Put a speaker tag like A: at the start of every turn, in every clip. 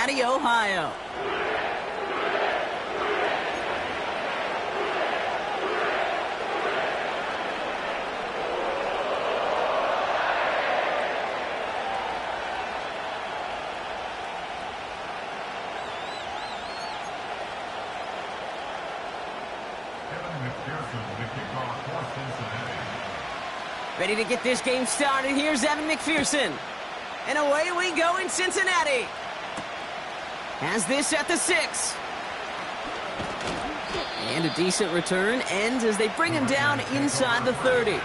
A: Cincinnati, Ohio. Ready to get this game started. Here's Evan McPherson. And away we go in Cincinnati. Has this at the 6. And a decent return ends as they bring him down inside the 30.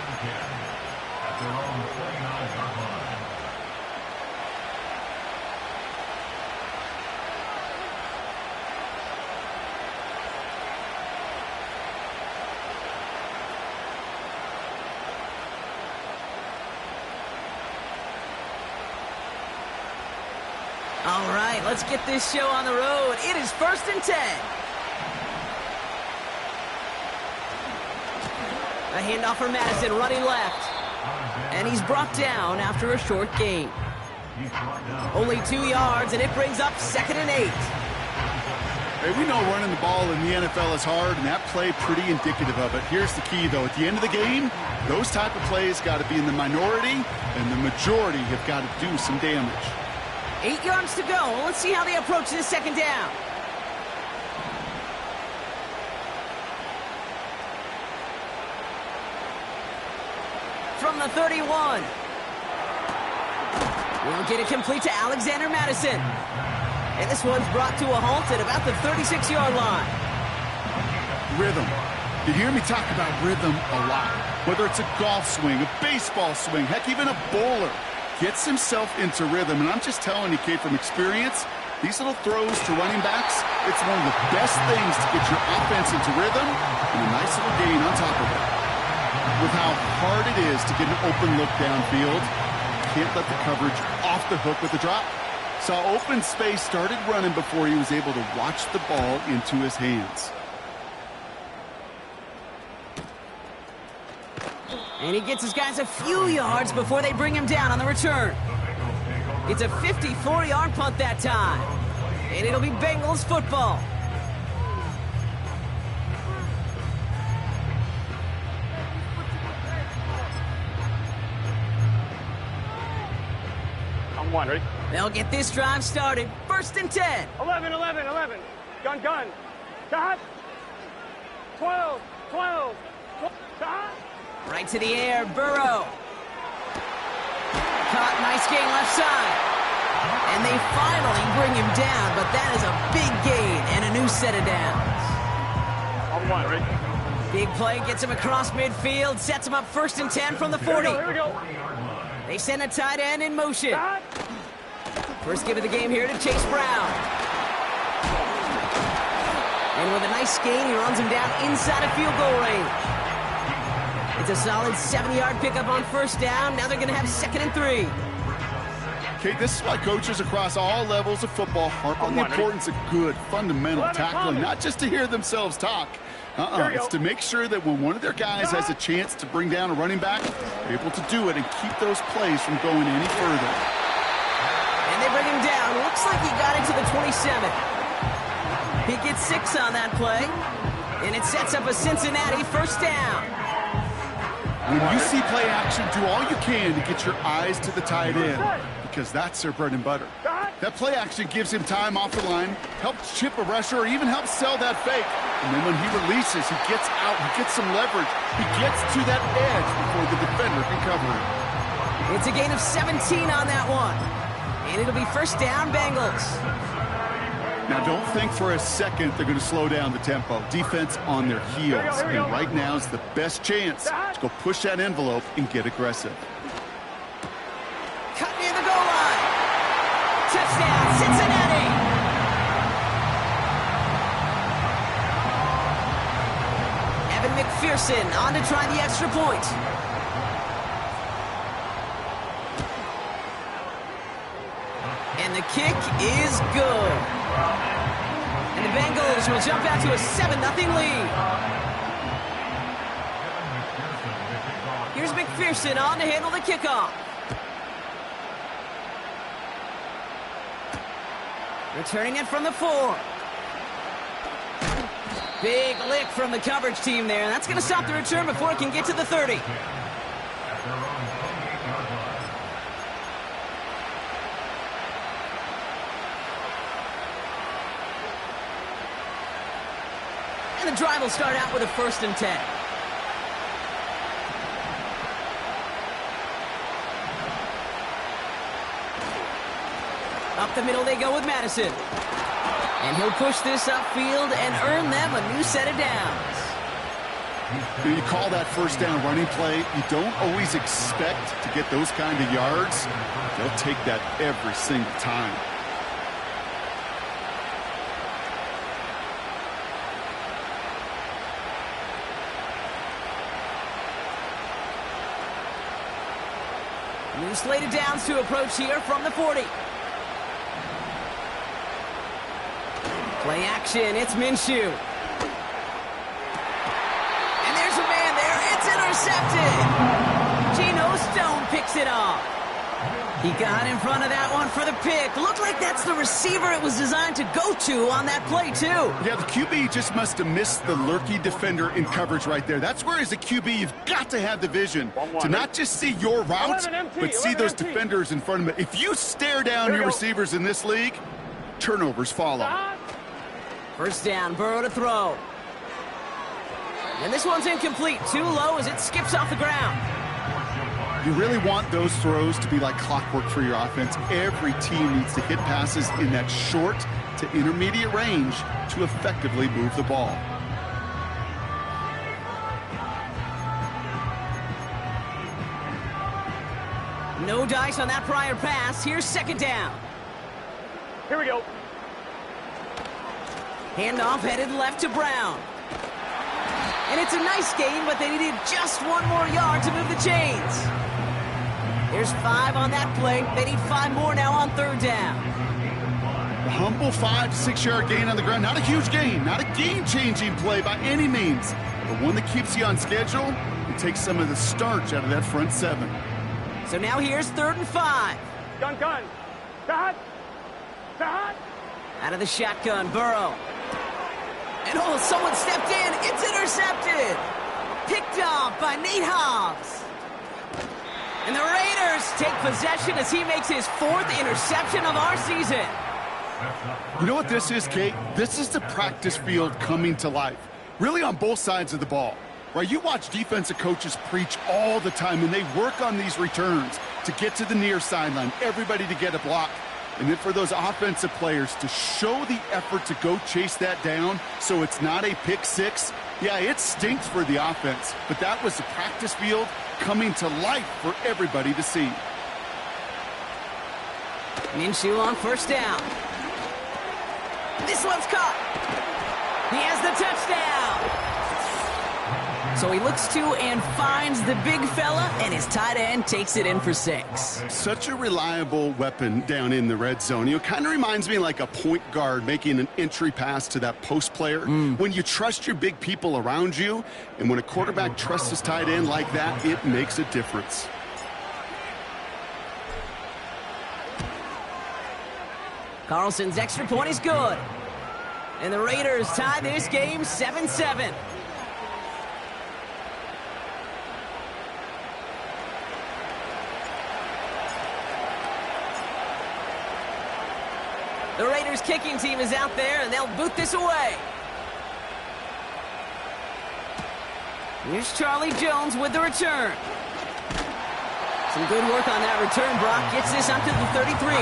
A: All right, let's get this show on the road. It is 1st and 10. A handoff for Madison, running left. And he's brought down after a short gain. Only 2 yards, and it brings up 2nd and 8.
B: Hey, we know running the ball in the NFL is hard, and that play pretty indicative of it. Here's the key, though. At the end of the game, those type of plays got to be in the minority, and the majority have got to do some damage.
A: 8 yards to go. Let's see how they approach this 2nd down. From the 31. We'll get it complete to Alexander Madison. And this one's brought to a halt at about the 36-yard line.
B: Rhythm. You hear me talk about rhythm a lot. Whether it's a golf swing, a baseball swing, heck, even a bowler. Gets himself into rhythm, and I'm just telling you, kid, from experience, these little throws to running backs, it's one of the best things to get your offense into rhythm and a nice little gain on top of it. With how hard it is to get an open look downfield, can't let the coverage off the hook with the drop. Saw open space, started running before he was able to watch the ball into his hands.
A: And he gets his guys a few yards before they bring him down on the return. It's a 54-yard punt that time. And it'll be Bengals football.
C: I'm 1, ready?
A: They'll get this drive started. 1st and 10.
C: 11. Gun. Stop. 12. Stop.
A: Right to the air, Burrow. Caught, nice gain left side. And they finally bring him down, but that is a big gain and a new set of downs.
C: I'm 1, ready?
A: Big play, gets him across midfield, sets him up 1st and 10 from the 40.
C: Here we go.
A: They send a tight end in motion.
C: Stop.
A: First give of the game here to Chase Brown. And with a nice gain, he runs him down inside of field goal range. It's a solid 70-yard pickup on 1st down. Now they're going to have 2nd and 3.
B: Okay, this is why coaches across all levels of football harp on the importance of good, fundamental tackling, not just to hear themselves talk. It's to make sure that when one of their guys has a chance to bring down a running back, they're able to do it and keep those plays from going any further.
A: And they bring him down. Looks like he got into the 27. He gets 6 on that play, and it sets up a Cincinnati 1st down.
B: When you see play action, do all you can to get your eyes to the tight end, because that's their bread and butter. That play action gives him time off the line, helps chip a rusher, or even helps sell that fake. And then when he releases, he gets out, he gets some leverage, he gets to that edge before the defender can cover him.
A: It's a gain of 17 on that one. And it'll be 1st down, Bengals.
B: Now, don't think for a second they're going to slow down the tempo. Defense on their heels. And right now is the best chance to go push that envelope and get aggressive.
A: Cut near the goal line. Touchdown, Cincinnati. Evan McPherson on to try the extra point. And the kick is good. And the Bengals will jump out to a 7-0 lead. Here's McPherson on to handle the kickoff. Returning it from the 4. Big lick from the coverage team there. That's going to stop the return before it can get to the 30. And the drive will start out with a 1st and 10. Up the middle they go with Madison. And he'll push this upfield and earn them a new set of downs.
B: You call that 1st down running play. You don't always expect to get those kind of yards. They'll take that every single time.
A: New slated downs to approach here from the 40. Play action, it's Minshew. And there's a man there, it's intercepted. Geno Stone picks it off. He got in front of that one for the pick. Looked like that's the receiver it was designed to go to on that play, too.
B: Yeah, the QB just must have missed the lurky defender in coverage right there. That's where, as a QB, you've got to have the vision to not just see your route, but see those defenders in front of it. If you stare down your receivers in this league, turnovers follow.
A: 1st down, Burrow to throw. And this one's incomplete. Too low as it skips off the ground.
B: You really want those throws to be like clockwork for your offense. Every team needs to hit passes in that short to intermediate range to effectively move the ball.
A: No dice on that prior pass. Here's 2nd down.
C: Here we go.
A: Handoff headed left to Brown. And it's a nice gain, but they needed just 1 more yard to move the chains. There's 5 on that play. They need 5 more now on 3rd down.
B: A humble 5 to 6 yard gain on the ground. Not a huge gain, not a game-changing play by any means, but one that keeps you on schedule and takes some of the starch out of that front 7.
A: So now here's 3rd and 5.
C: Gun. Dot.
A: Out of the shotgun, Burrow. And oh, someone stepped in. It's intercepted. Picked off by Nate Hobbs. And the Raiders take possession as he makes his 4th interception of our season.
B: You know what this is, Kate? This is the practice field coming to life. Really on both sides of the ball. Right? You watch defensive coaches preach all the time when they work on these returns to get to the near sideline, everybody to get a block. And then for those offensive players to show the effort to go chase that down so it's not a pick 6. Yeah, it stinks for the offense, but that was the practice field coming to life for everybody to see.
A: Minshew on 1st down. This one's caught. He has the touchdown. So he looks to and finds the big fella, and his tight end takes it in for 6.
B: Such a reliable weapon down in the red zone. You know, kind of reminds me like a point guard making an entry pass to that post player. When you trust your big people around you, and when a quarterback trusts his tight end like that, it makes a difference.
A: Carlson's extra point is good. And the Raiders tie this game 7-7. The Raiders kicking team is out there, and they'll boot this away. Here's Charlie Jones with the return. Some good work on that return. Brock gets this up to the 33.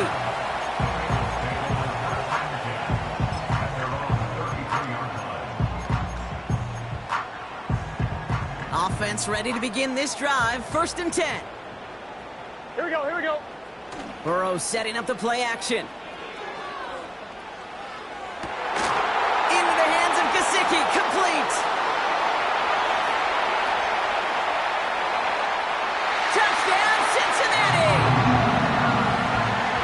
A: Offense ready to begin this drive. 1st and 10.
C: Here we go.
A: Burrow setting up the play action. Complete. Touchdown, Cincinnati.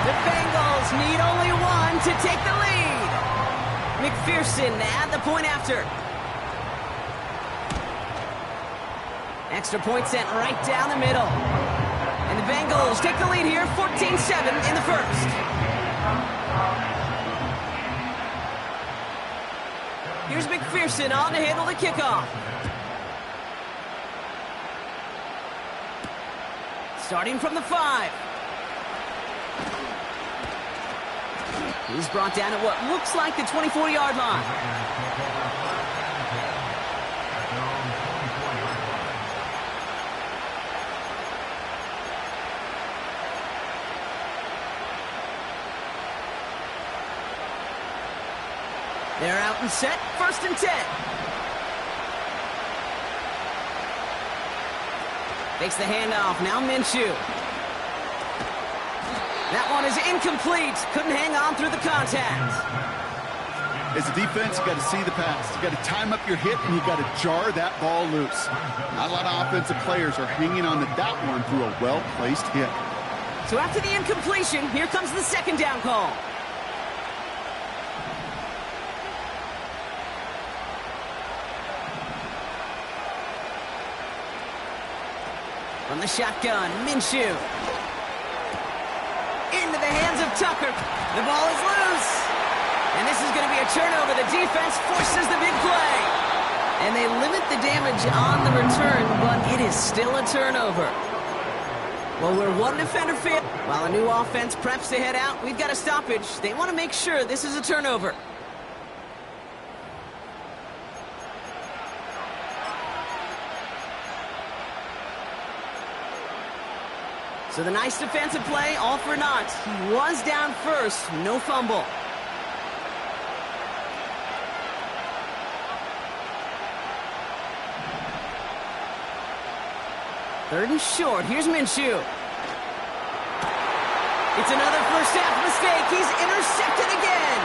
A: The Bengals need only 1 to take the lead. McPherson at the point after. Extra point sent right down the middle. And the Bengals take the lead here, 14-7 in the 1st. Here's McPherson on to handle the kickoff. Starting from the 5. He's brought down at what looks like the 24-yard line. They're out and set, 1st and 10. Takes the handoff, now Minshew. That one is incomplete. Couldn't hang on through the contact.
B: As a defense, you got to see the pass. You got to time up your hit, and you got to jar that ball loose. Not a lot of offensive players are hanging on to that one through a well-placed hit.
A: So after the incompletion, here comes the 2nd down call. From the shotgun, Minshew. Into the hands of Tucker. The ball is loose. And this is going to be a turnover. The defense forces the big play. And they limit the damage on the return, but it is still a turnover. Well, we're one defender fit. While a new offense preps to head out, we've got a stoppage. They want to make sure this is a turnover. So the nice defensive play, all for naught. He was down first, no fumble. Third and short, here's Minshew. It's another first half mistake. He's intercepted again.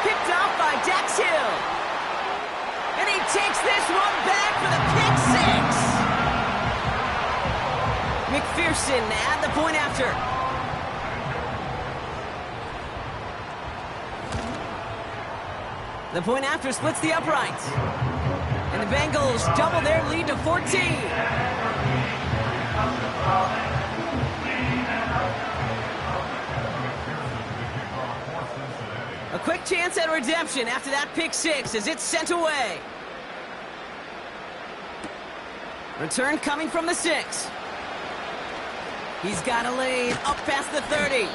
A: Picked off by Dax Hill. And he takes this one back for the pick 6. McPherson at the point after. The point after splits the uprights. And the Bengals double their lead to 14. A quick chance at redemption after that pick 6 as it's sent away. Return coming from the 6. He's got a lane up past the 30.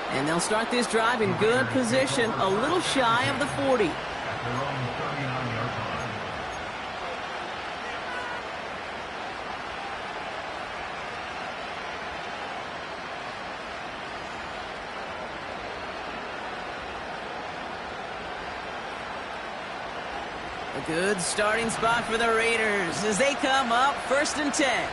A: And they'll start this drive in good position, a little shy of the 40. A good starting spot for the Raiders as they come up 1st and 10.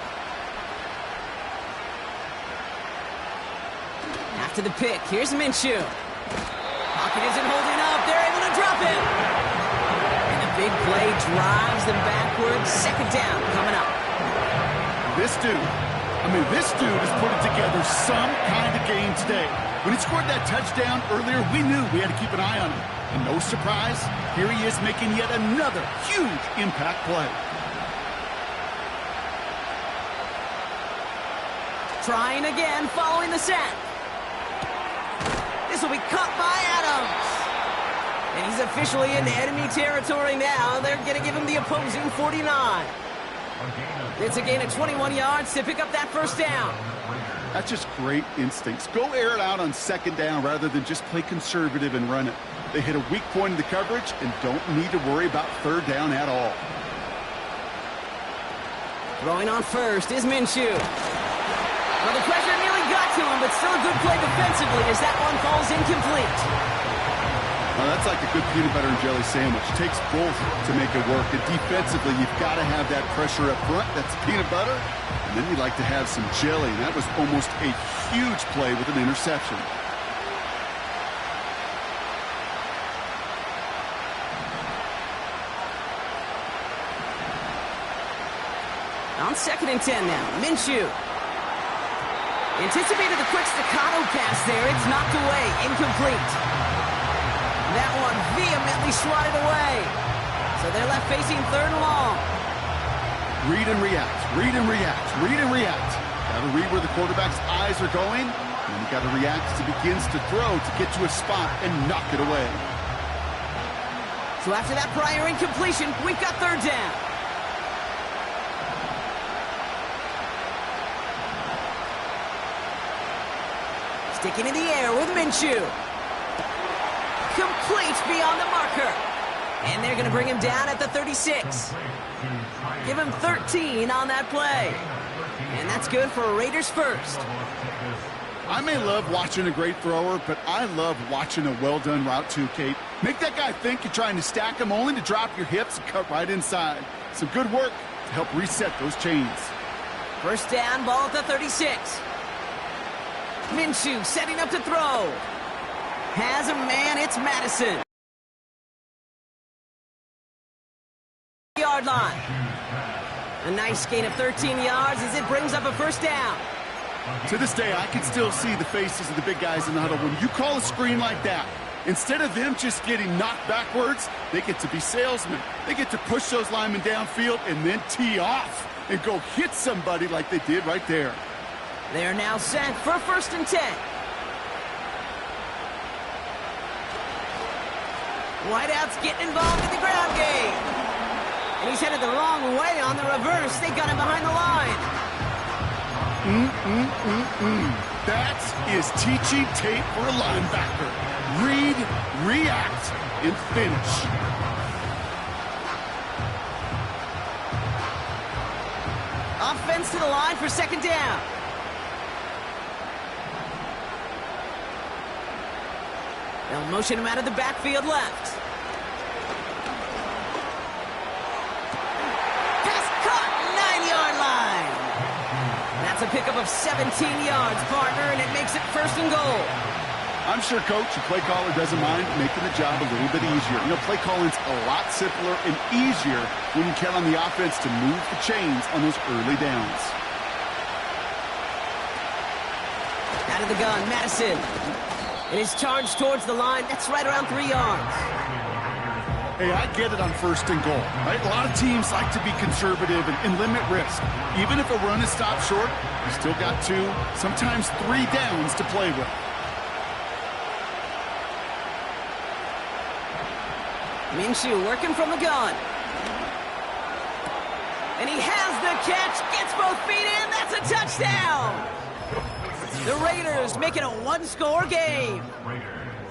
A: After the pick, here's Minshew. Pocket isn't holding up. They're able to drop it. And a big play drives them backwards. 2nd down coming up.
B: This dude is putting together some kind of game today. When he scored that touchdown earlier, we knew we had to keep an eye on him. And no surprise, here he is making yet another huge impact play.
A: Trying again following the sack. This will be caught by Adams. And he's officially in enemy territory now. They're going to give him the opposing 49. It's a gain of 21 yards to pick up that 1st down.
B: That's just great instincts. Go air it out on 2nd down rather than just play conservative and run it. They hit a weak point in the coverage and don't need to worry about 3rd down at all.
A: Throwing on first is Minshew. Well, the pressure nearly got to him, but still a good play defensively as that one falls incomplete.
B: Well, that's like a good peanut butter and jelly sandwich. It takes both to make it work. And defensively, you've got to have that pressure up front. That's peanut butter. And then you'd like to have some jelly. And that was almost a huge play with an interception.
A: On 2nd and 10 now, Minshew. Anticipated the quick staccato pass there. It's knocked away, incomplete. That one vehemently swatted away. So they're left facing 3rd and long.
B: Read and react, read and react, read and react. Got to read where the quarterback's eyes are going, and you got to react as he begins to throw to get to a spot and knock it away.
A: So after that prior incompletion, we've got third down. Sticking in the air with Minshew. Complete beyond the marker. And they're going to bring him down at the 36. Give him 13 on that play. And that's good for a Raiders first.
B: I may love watching a great thrower, but I love watching a well-done route too, Kate. Make that guy think you're trying to stack him only to drop your hips and cut right inside. Some good work to help reset those chains.
A: First down, ball at the 36. Minshew setting up to throw. Has a man, it's Madison. Yard line. A nice gain of 13 yards as it brings up a first down.
B: To this day, I can still see the faces of the big guys in the huddle. When you call a screen like that, instead of them just getting knocked backwards, they get to be salesmen. They get to push those linemen downfield and then tee off and go hit somebody like they did right there.
A: They're now set for first and 10. Whiteout's getting involved in the ground game. And he's headed the wrong way on the reverse. They got him behind the line.
B: That is teaching tape for a linebacker. Read, react, and finish.
A: Offense to the line for second down. They'll motion him out of the backfield left. Pass caught, 9-yard line. That's a pickup of 17 yards, partner, and it makes it first and goal.
B: I'm sure coach or play caller doesn't mind making the job a little bit easier. You know, play calling's a lot simpler and easier when you count on the offense to move the chains on those early downs.
A: Out of the gun, Madison. It is charged towards the line. That's right around 3 yards.
B: Hey, I get it on first and goal, right? A lot of teams like to be conservative and limit risk. Even if a run is stopped short, you still got 2, sometimes 3 downs to play with.
A: Minshew working from the gun. And he has the catch, gets both feet in, that's a touchdown! The Raiders make it a one-score game.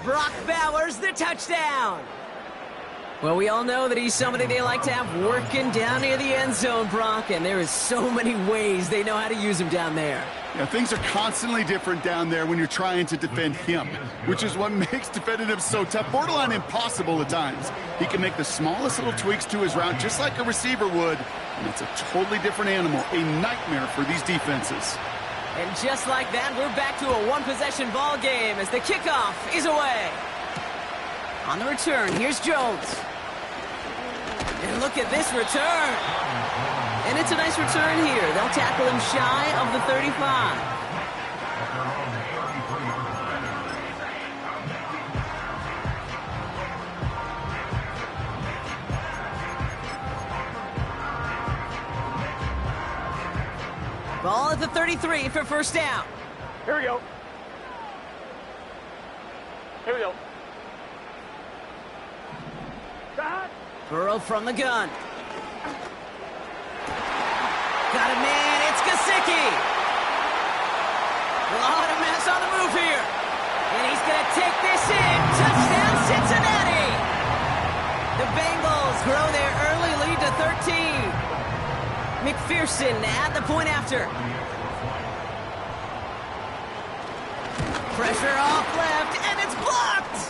A: Brock Bowers, the touchdown. Well, we all know that he's somebody they like to have working down near the end zone, Brock, and there is so many ways they know how to use him down there.
B: Yeah, things are constantly different down there when you're trying to defend him, which is what makes defending him so tough, borderline impossible at times. He can make the smallest little tweaks to his route just like a receiver would, and it's a totally different animal, a nightmare for these defenses.
A: And just like that, we're back to a one-possession ball game as the kickoff is away. On the return, here's Jones. And look at this return. And it's a nice return here. They'll tackle him shy of the 35. Ball at the 33 for first down.
C: Here we go. Here we go. Cut.
A: Burrow from the gun. Got a man, it's Gesicki. A lot of mass on the move here. And he's going to take this in. Touchdown, Cincinnati. The Bengals grow their early lead to 13. McPherson at the point after. Pressure off left, and it's blocked!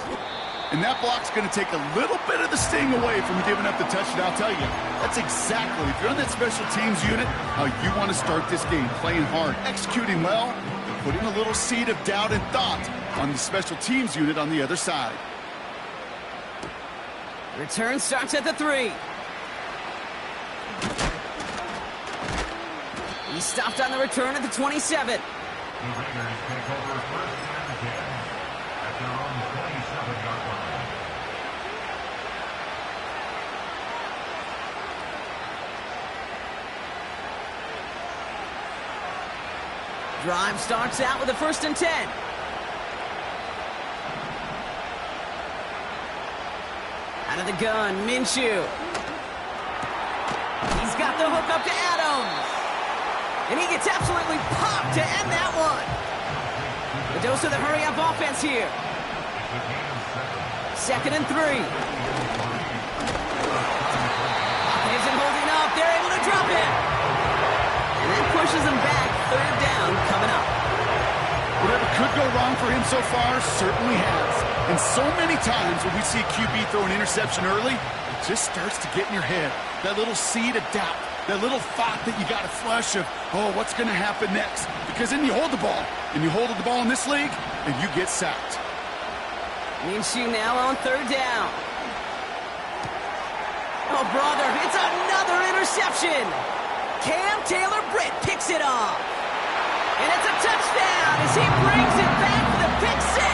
B: And that block's going to take a little bit of the sting away from giving up the touchdown. I'll tell you, that's exactly, if you're on that special teams unit, how you want to start this game. Playing hard, executing well, and putting a little seed of doubt and thought on the special teams unit on the other side.
A: Return starts at the 3. He stopped on the return at the 27.
D: The Raiders take over first and 10 at their own 27-yard line.
A: Drive starts out with a first and 10. Out of the gun, Minshew. He's got the hook up to Adams. And he gets absolutely popped to end that one. The dose of the hurry-up offense here. 2nd and 3. Pocket isn't holding up. They're able to drop it. And that pushes them back. 3rd down coming up.
B: Whatever could go wrong for him so far certainly has. And so many times when we see a QB throw an interception early, it just starts to get in your head. That little seed of doubt, that little thought that you got to flush of, oh, what's going to happen next? Because then you hold the ball, and you hold the ball in this league, and you get sacked.
A: Minshew now on 3rd down. Oh, brother, it's another interception. Cam Taylor-Britt picks it off. And it's a touchdown as he brings it back for the pick 6.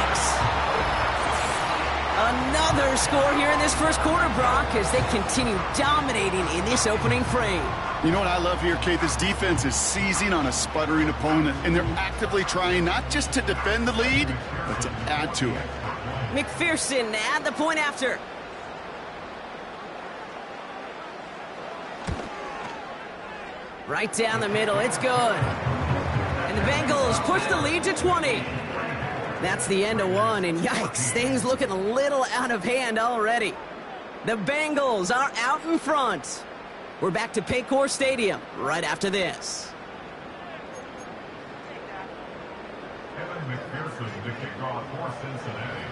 A: Another score here in this first quarter, Brock, as they continue dominating in this opening frame.
B: You know what I love here, Kate? This defense is seizing on a sputtering opponent, and they're actively trying not just to defend the lead, but to add to it.
A: McPherson at the point after. Right down the middle, it's good. And the Bengals push the lead to 20. That's the end of one, and yikes, things looking a little out of hand already. The Bengals are out in front. We're back to Paycor Stadium right after this.
D: Kevin McPherson to kick off for Cincinnati.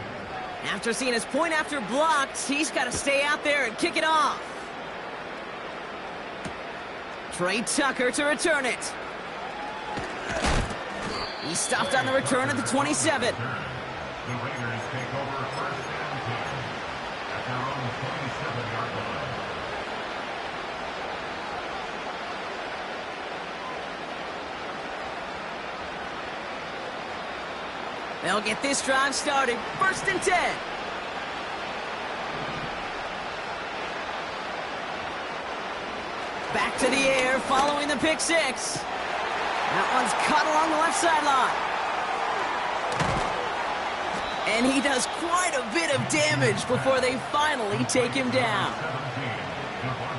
A: After seeing his point after blocked, he's got to stay out there and kick it off. Trey Tucker to return it. He stopped on the return at the 27.
D: The Raiders take over 1st and 10 at their own 27-yard line.
A: They'll get this drive started. 1st and 10. Back to the air following the pick 6. That one's cut along the left sideline. And he does quite a bit of damage before they finally take him down.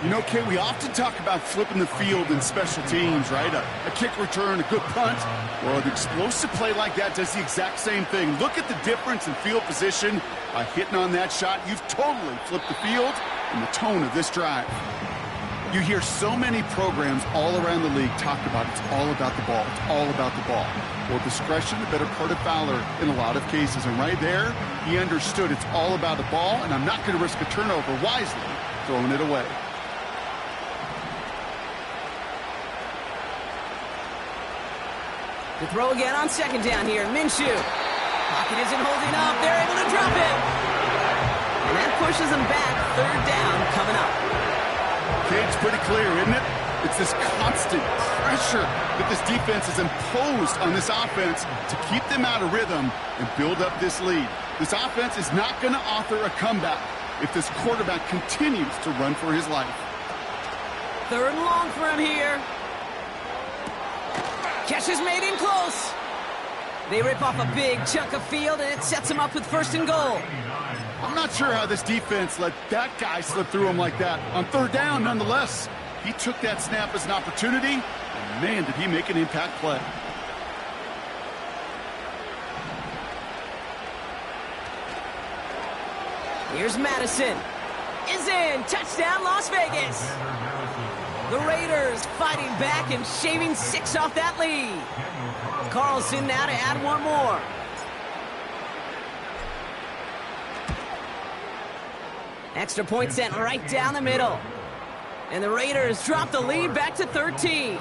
B: You know, Kate, we often talk about flipping the field in special teams, right? A kick return, a good punt. Well, an explosive play like that does the exact same thing. Look at the difference in field position. By hitting on that shot, you've totally flipped the field and the tone of this drive. You hear so many programs all around the league talk about it's all about the ball. It's all about the ball. Well, discretion, the better part of Fowler in a lot of cases. And right there, he understood it's all about the ball, and I'm not going to risk a turnover wisely, throwing it away.
A: To throw again on 2nd down here, Minshew. Pocket isn't holding up. They're able to drop it. And that pushes them back. 3rd down coming up.
B: Okay, it's pretty clear, isn't it? It's this constant pressure that this defense has imposed on this offense to keep them out of rhythm and build up this lead. This offense is not going to author a comeback if this quarterback continues to run for his life.
A: 3rd and long for him here. Catch is made in close. They rip off a big chunk of field, and it sets them up with 1st and goal.
B: I'm not sure how this defense let that guy slip through him like that. On 3rd down, nonetheless, he took that snap as an opportunity, and man, did he make an impact play.
A: Here's Madison. Is in. Touchdown, Las Vegas. The Raiders fighting back and shaving 6 off that lead. Carlson now to add 1 more. Extra point sent right down the middle. And the Raiders drop the lead back to 13.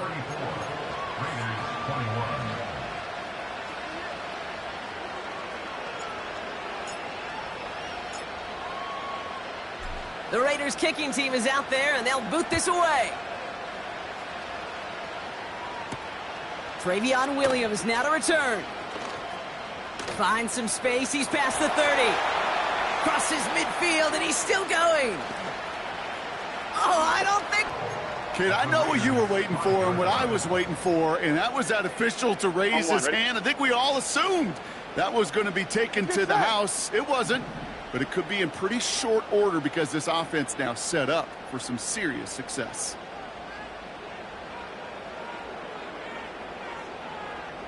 A: The Raiders kicking team is out there, and they'll boot this away. Travion Williams now to return. Finds some space. He's past the 30. Crosses midfield, and he's still going. Oh, I don't think...
B: Kid, I know what you were waiting for and what I was waiting for, and that was that official to raise his hand. I think we all assumed that was going to be taken to the house. It wasn't. but it could be in pretty short order because this offense now set up for some serious success.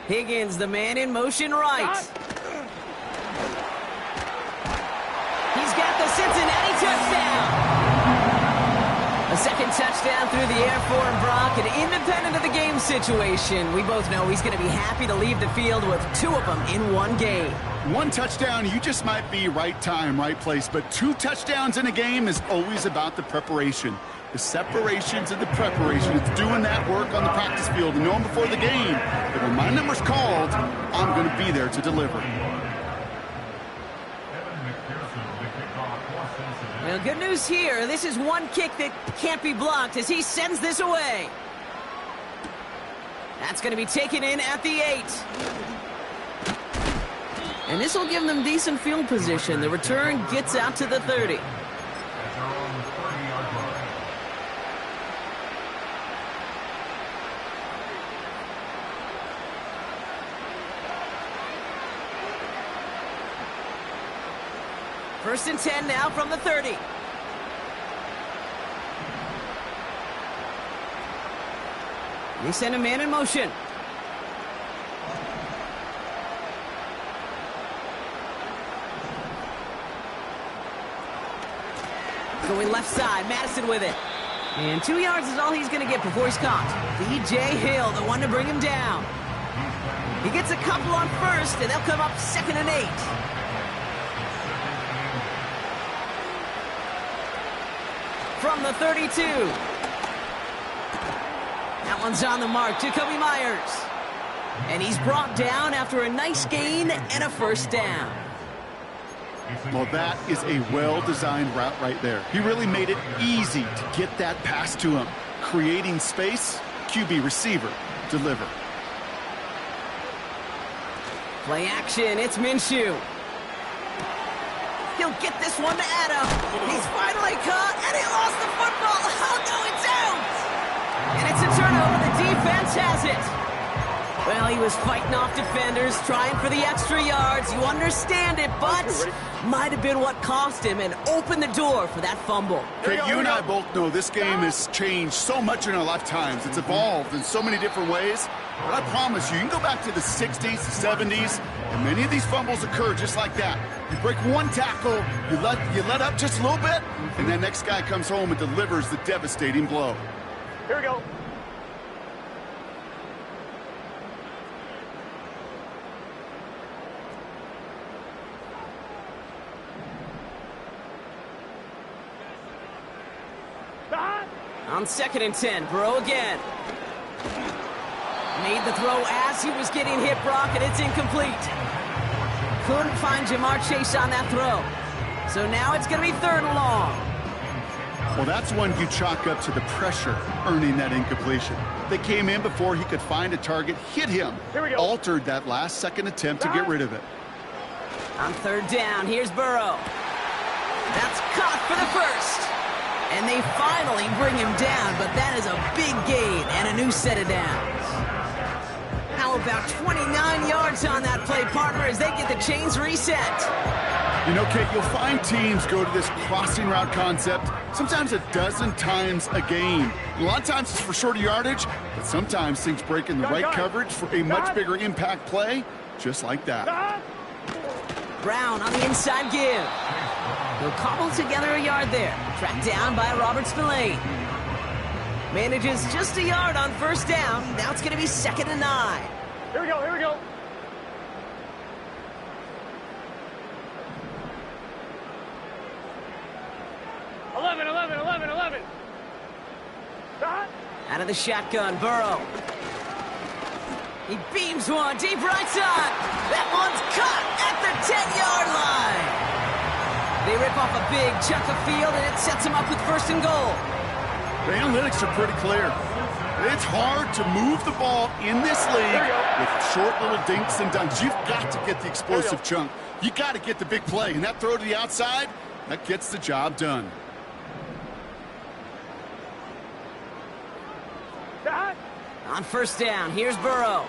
A: Higgins, the man in motion right. He's got the Cincinnati touchdown. A second touchdown through the air for Brock, and independent of the game situation, we both know he's going to be happy to leave the field with 2 of them in one game.
B: 1 touchdown, you just might be right time, right place, but 2 touchdowns in a game is always about the preparation. The separations and the preparation. It's doing that work on the practice field and knowing before the game that when my number's called, I'm going to be there to deliver.
A: Well, good news here. This is one kick that can't be blocked as he sends this away. That's going to be taken in at the 8. And this will give them decent field position. The return gets out to the 30. First and 10 now from the 30. They send a man in motion. Going left side, Madison with it. And 2 yards is all he's going to get before he's caught. B.J. Hill, the one to bring him down. He gets a couple on first, and they'll come up 2nd and 8. From the 32. That one's on the mark. Jacoby Myers. And he's brought down after a nice gain and a first down.
B: Well, that is a well-designed route right there. He really made it easy to get that pass to him. Creating space, QB receiver, deliver.
A: Play action, it's Minshew. He'll get this one to Adam. He's finally caught, and he lost the football. Oh, no, it's out. And it's a turnover. The defense has it. Well, he was fighting off defenders, trying for the extra yards. You understand it, but might have been what cost him and opened the door for that fumble.
B: Okay, you and I both know this game has changed so much in our lifetimes. It's evolved in so many different ways. But I promise you can go back to the 60s, the 70s, and many of these fumbles occur just like that. You break one tackle, you let up just a little bit, and that next guy comes home and delivers the devastating blow.
C: Here we go.
A: On 2nd and 10, Burrow again. Made the throw as he was getting hit, Brock, and it's incomplete. Couldn't find Jamar Chase on that throw. So now it's going to be 3rd and long.
B: Well, that's one you chalk up to the pressure earning that incompletion. They came in before he could find a target, hit him, altered that last second attempt to get rid of it.
A: On 3rd down, here's Burrow. That's caught for the first. And they finally bring him down, but that is a big gain and a new set of downs. How about 29 yards on that play, partner, as they get the chains reset?
B: You know, Kate, you'll find teams go to this crossing route concept sometimes a dozen times a game. A lot of times it's for shorter yardage, but sometimes things break in the right coverage for a much bigger impact play, just like that.
A: Brown on the inside give. He'll cobble together a yard there. Tracked down by Robert Spillane. Manages just a yard on 1st down. Now it's going to be 2nd and 9.
C: Here we go, here we go. Eleven.
A: Out of the shotgun, Burrow. He beams one deep right side. That one's caught at the 10-yard line. They rip off a big chunk of field, and it sets them up with 1st and goal.
B: The analytics are pretty clear. It's hard to move the ball in this league with short little dinks and dunks. You've got to get the explosive chunk. You got to get the big play, and that throw to the outside, that gets the job done.
A: On 1st down, here's Burrow.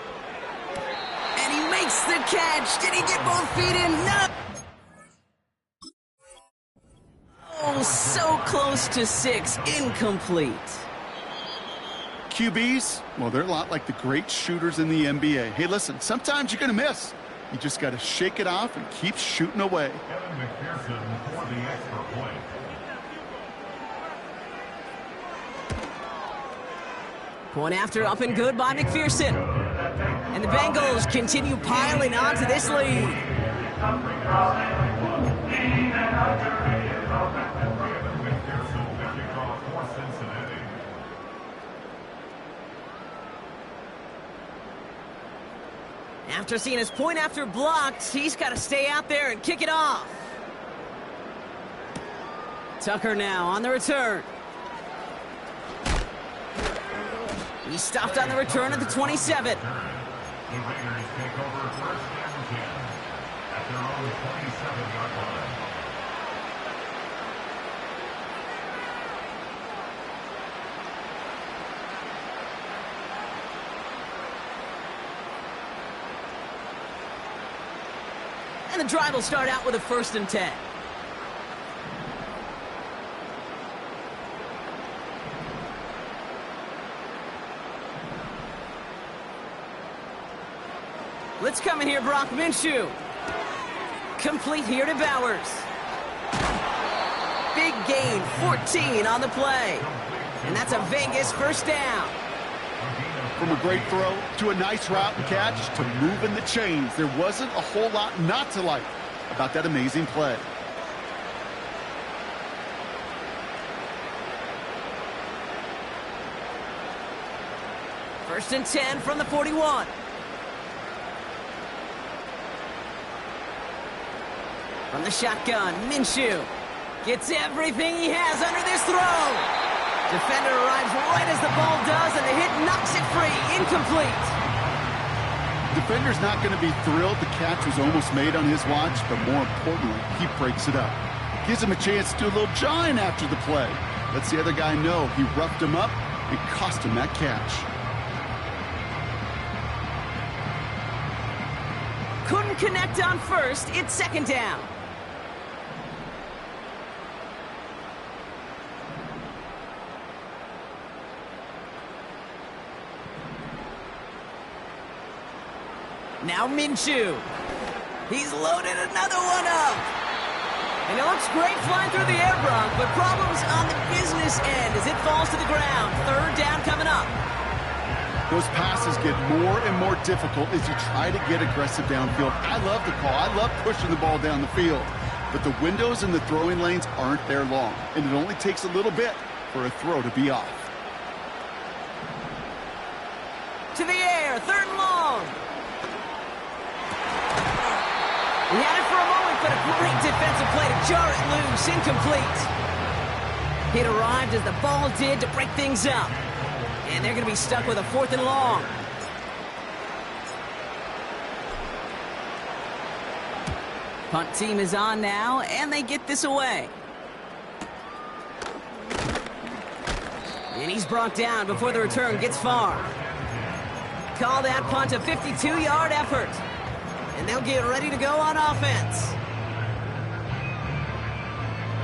A: And he makes the catch. Did he get both feet in? No. Oh, so close to 6. Incomplete.
B: QBs, well, they're a lot like the great shooters in the NBA. Hey, listen, sometimes you're going to miss. You just got to shake it off and keep shooting away.
D: Kevin McPherson for the extra point.
A: Point after up and good by McPherson. And the Bengals continue piling onto this lead.
D: Kevin McPherson, the kickoff for Cincinnati.
A: After seeing his point after blocked, he's got to stay out there and kick it off. Tucker now on the return. He stopped on the return at the 27.
D: The Raiders take over first and 10 at their own 27-yard line.
A: And the drive will start out with a 1st and 10. Let's come in here, Brock Minshew. Complete here to Bowers. Big gain, 14 on the play. And that's a Vegas first down.
B: From a great throw to a nice route and catch to moving the chains, there wasn't a whole lot not to like about that amazing play.
A: First and 10 from the 41. From the shotgun, Minshew gets everything he has under this throw. Defender arrives right as the ball does, and the hit knocks it free. Incomplete.
B: Defender's not going to be thrilled the catch was almost made on his watch, but more importantly, he breaks it up. Gives him a chance to do a little jawing after the play. Lets the other guy know he roughed him up and cost him that catch.
A: Couldn't connect on first. It's 2nd down. Now Minshew. He's loaded another one up. And it looks great flying through the air, Brock, but problems on the business end as it falls to the ground. 3rd down coming up.
B: Those passes get more and more difficult as you try to get aggressive downfield. I love the call. I love pushing the ball down the field. But the windows in the throwing lanes aren't there long, and it only takes a little bit for a throw to be off.
A: To the air, 3rd and long. He had it for a moment, but a great defensive play to jar it loose. Incomplete. It arrived as the ball did to break things up. And they're going to be stuck with a 4th and long. Punt team is on now, and they get this away. And he's brought down before the return gets far. Call that punt a 52-yard effort. And they'll get ready to go on offense.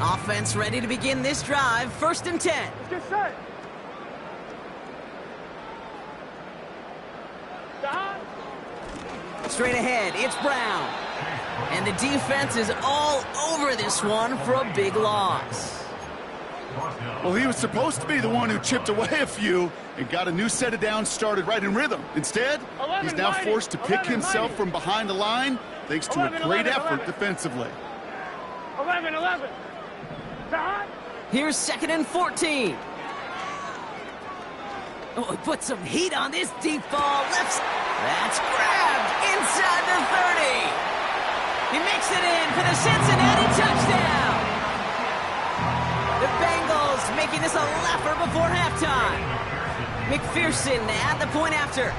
A: Offense ready to begin this drive. 1st and 10.
C: Let's get set.
A: Straight ahead, it's Brown. And the defense is all over this one for a big loss.
B: Well, he was supposed to be the one who chipped away a few and got a new set of downs started right in rhythm. Instead, he's now forced to pick himself from behind the line thanks to a great effort defensively.
C: 11.
A: Here's 2nd and 14. Oh, he put some heat on this deep ball. That's grabbed inside the 30. He makes it in for the Cincinnati touchdown. The Bengals making this a laugher before halftime. McPherson at the point after.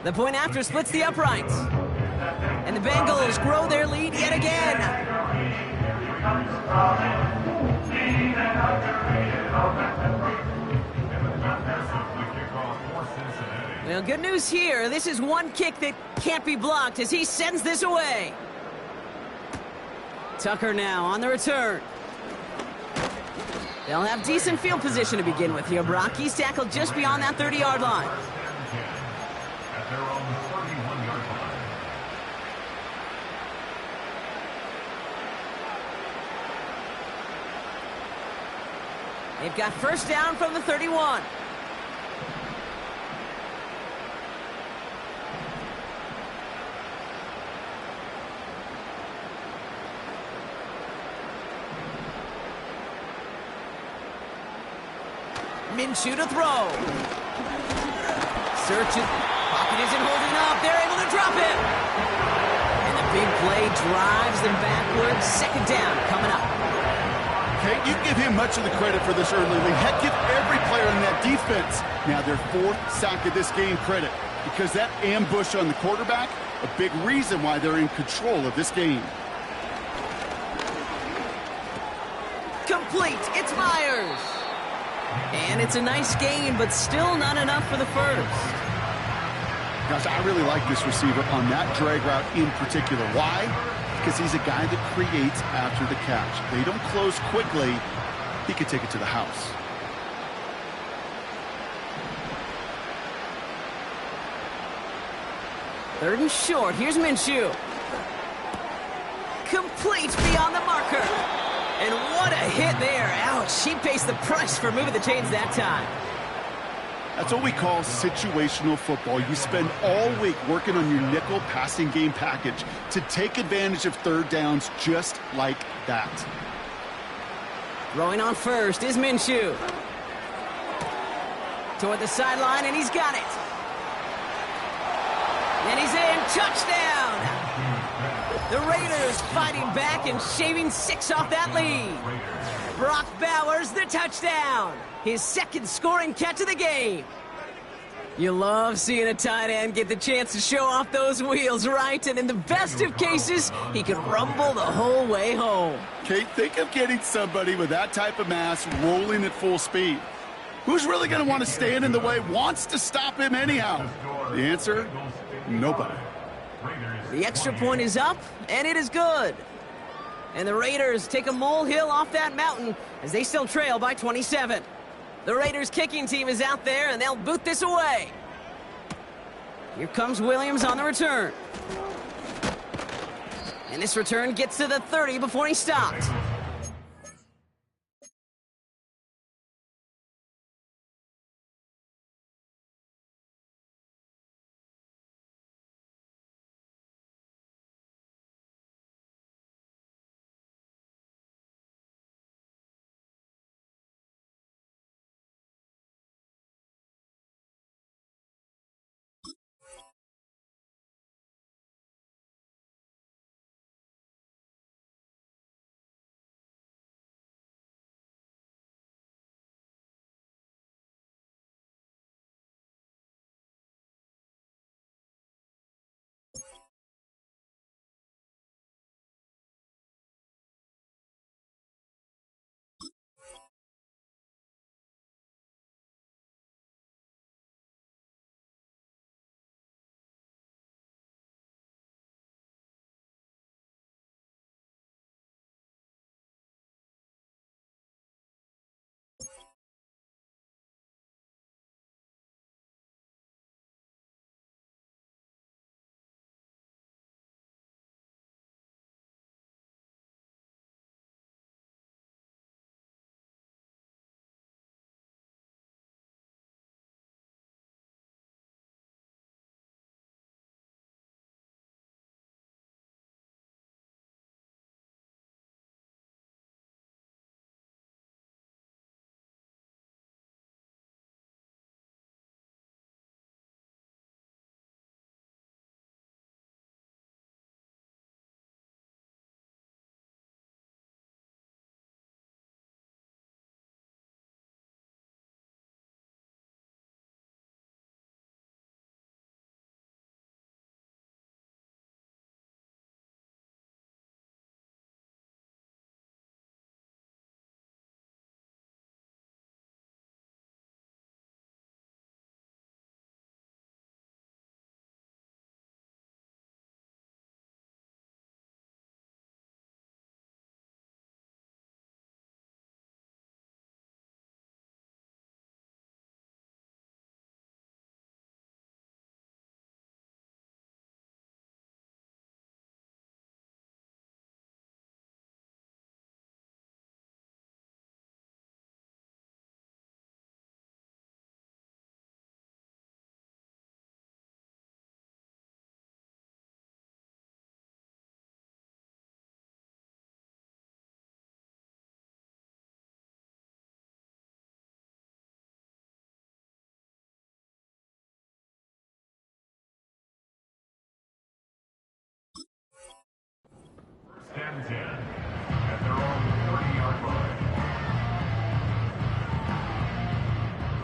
A: The point after splits the uprights. And the Bengals grow their lead yet again. Well, good news here. This is one kick that can't be blocked as he sends this away. Tucker now on the return. They'll have decent field position to begin with here, Brock. He's tackled just beyond that 30-yard line.
D: At their own 31-yard line.
A: They've got first down from the 31. Minshew to throw. Searching. Pocket isn't holding up. They're able to drop it. And the big play drives them backwards. Second down coming up.
B: Okay, you give him much of the credit for this early lead. Heck, give every player in that defense now their fourth sack of this game credit, because that ambush on the quarterback, a big reason why they're in control of this game.
A: Complete. It's Myers. And it's a nice game, but still not enough for the first.
B: Gosh, I really like this receiver on that drag route in particular. Why? Because he's a guy that creates after the catch. They don't close quickly. He could take it to the house.
A: Third and short. Here's Minshew. Complete beyond the marker. And what a hit there. Ouch, she pays the price for moving the chains that time.
B: That's what we call situational football. You spend all week working on your nickel passing game package to take advantage of third downs just like that.
A: Throwing on first is Minshew. Toward the sideline, and he's got it. And he's in. Touchdown! The Raiders fighting back and shaving 6 off that lead. Brock Bowers, the touchdown. His second scoring catch of the game. You love seeing a tight end get the chance to show off those wheels, right? And in the best of cases, he can rumble the whole way home.
B: Kate, think of getting somebody with that type of mass rolling at full speed. Who's really going to want to stand in the way, wants to stop him anyhow? The answer? Nobody.
A: The extra point is up, and it is good. And the Raiders take a molehill off that mountain as they still trail by 27. The Raiders kicking team is out there, and they'll boot this away. Here comes Williams on the return. And this return gets to the 30 before he stopped.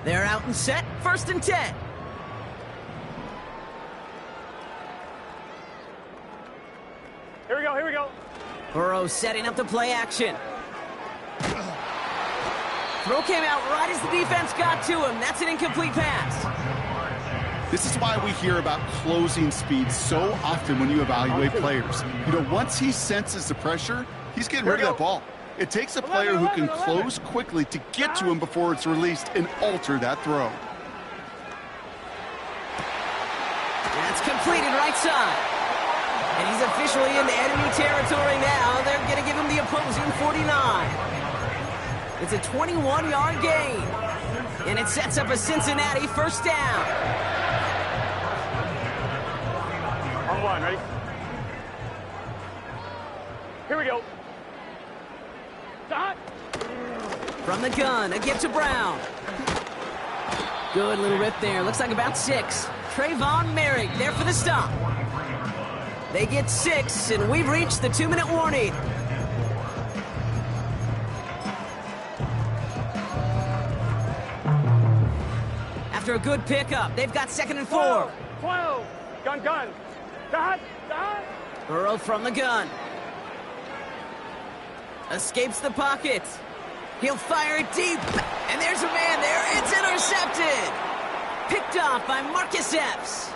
A: They're out and set, 1st and 10.
C: Here we go, here we go.
A: Burrow setting up the play action. Throw came out right as the defense got to him. That's an incomplete pass.
B: This is why we hear about closing speed so often when you evaluate players. You know, once he senses the pressure, he's getting rid of that ball. It takes a player who can close quickly to get to him before it's released and alter that throw.
A: That's completed right side. And he's officially into enemy territory now. They're going to give him the opposing 49. It's a 21-yard gain. And it sets up a Cincinnati 1st down.
C: On one, ready? Here we go. Stop.
A: From the gun, a get to Brown. Good little rip there. Looks like about 6. Trayvon Merrick there for the stop. They get 6, and we've reached the 2-minute warning. After a good pickup, they've got 2nd and 4.
C: 12. Gun. Dot.
A: Burrow from the gun. Escapes the pocket. He'll fire it deep. And there's a man there. It's intercepted. Picked off by Marcus Epps.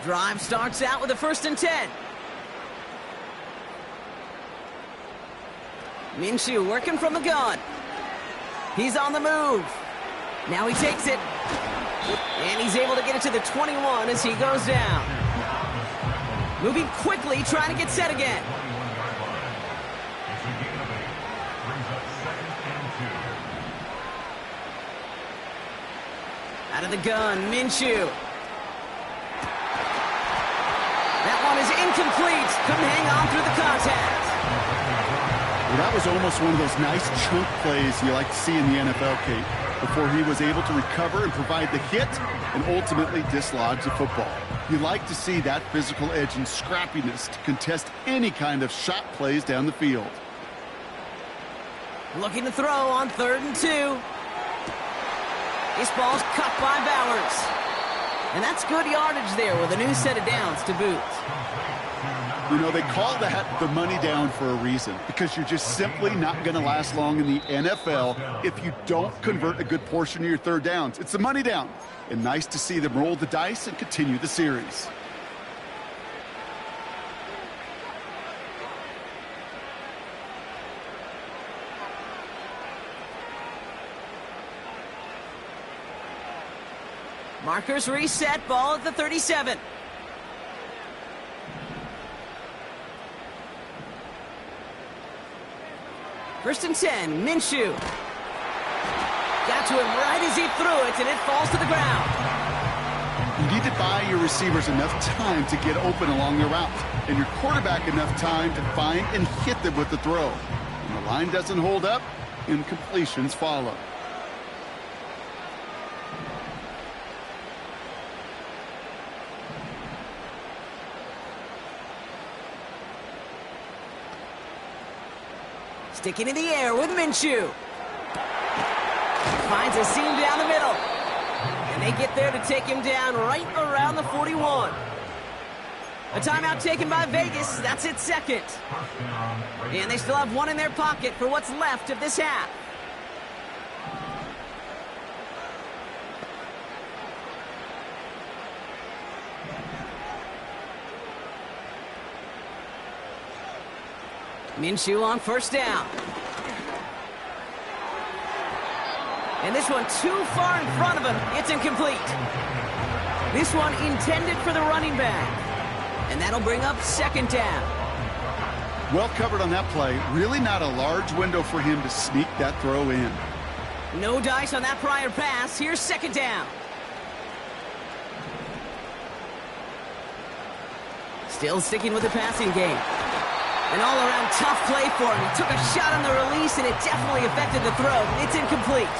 A: Drive starts out with a 1st and 10. Minshew working from the gun. He's on the move. Now he takes it. And he's able to get it to the 21 as he goes down. Moving quickly, trying to get set again. Out of the gun, Minshew. That one is incomplete. Couldn't hang on through the contact.
B: Well, that was almost one of those nice chunk plays you like to see in the NFL, Kate, before he was able to recover and provide the hit and ultimately dislodge the football. You like to see that physical edge and scrappiness to contest any kind of shot plays down the field.
A: Looking to throw on 3rd and 2. This ball's cut by Bowers. And that's good yardage there with a new set of downs to boot.
B: You know, they call that the money down for a reason, because you're just simply not going to last long in the NFL if you don't convert a good portion of your 3rd downs. It's the money down. And nice to see them roll the dice and continue the series.
A: Markers reset, ball at the 37. First and 10, Minshew. Got to him right as he threw it, and it falls to the ground.
B: You need to buy your receivers enough time to get open along the route, and your quarterback enough time to find and hit them with the throw. When the line doesn't hold up, incompletions follow.
A: Sticking in the air with Minshew. Finds a seam down the middle. And they get there to take him down right around the 41. A timeout taken by Vegas. That's its 2nd. And they still have one in their pocket for what's left of this half. Minshew on 1st down. And this one too far in front of him. It's incomplete. This one intended for the running back. And that'll bring up 2nd down.
B: Well covered on that play. Really not a large window for him to sneak that throw in.
A: No dice on that prior pass. Here's 2nd down. Still sticking with the passing game. An all-around tough play for him. He took a shot on the release, and it definitely affected the throw. It's incomplete.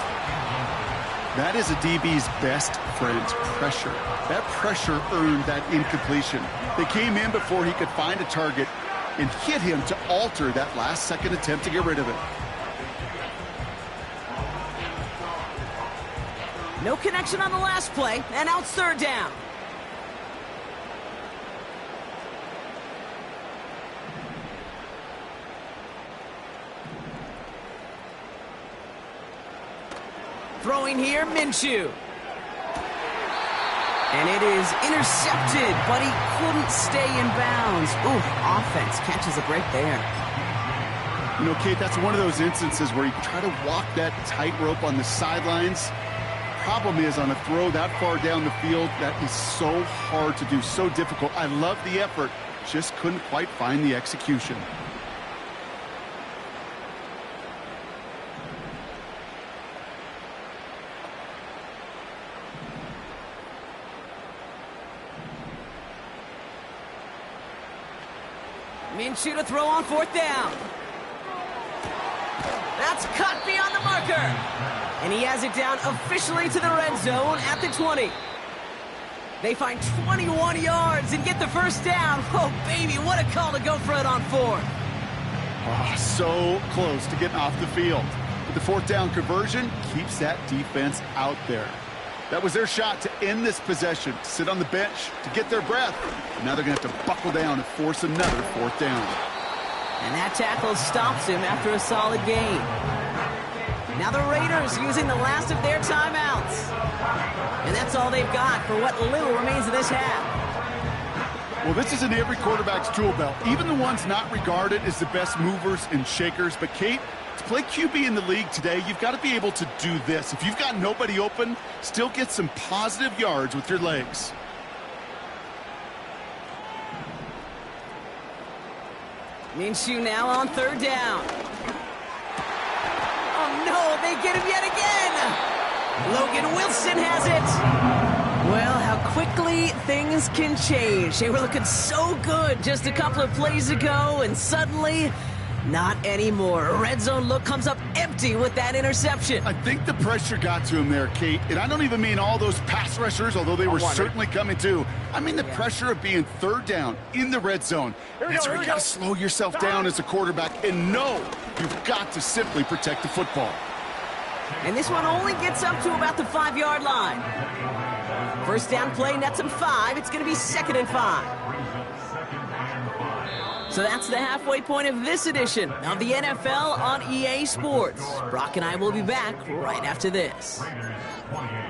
B: That is a DB's best friend, pressure. That pressure earned that incompletion. They came in before he could find a target and hit him to alter that last-second attempt to get rid of it.
A: No connection on the last play, and now it's third down. Throwing here, Minshew. And it is intercepted, but he couldn't stay in bounds. Ooh, offense catches a break there.
B: You know, Kate, that's one of those instances where you try to walk that tightrope on the sidelines. Problem is, on a throw that far down the field, that is so hard to do, so difficult. I love the effort, just couldn't quite find the execution.
A: Minshew to throw on fourth down. That's cut beyond the marker. And he has it down officially to the red zone at the 20. They find 21 yards and get the first down. Oh, baby, what a call to go for it on fourth.
B: Oh, so close to getting off the field. But the fourth down conversion keeps that defense out there. That was their shot to end this possession, to sit on the bench, to get their breath. Now they're going to have to buckle down and force another fourth down.
A: And that tackle stops him after a solid gain. Now the Raiders using the last of their timeouts. And that's all they've got for what little remains of this half.
B: Well, this is in every quarterback's tool belt, even the ones not regarded as the best movers and shakers. But, Kate, to play QB in the league today, you've got to be able to do this. If you've got nobody open, still get some positive yards with your legs.
A: Minshew now on third down. Oh, no, they get him yet again. Logan Wilson has it. Well, how quickly things can change. They were looking so good just a couple of plays ago, and suddenly, not anymore. A red zone look comes up empty with that interception.
B: I think the pressure got to him there, Kate. And I don't even mean all those pass rushers, although they were certainly coming too. I mean the pressure of being third down in the red zone. That's where you got to slow yourself down as a quarterback and know you've got to simply protect the football.
A: And this one only gets up to about the 5-yard line. First down play nets him 5. It's going to be 2nd and 5. So that's the halfway point of this edition of the NFL on EA Sports. Brock and I will be back right after this.
D: Raiders 28.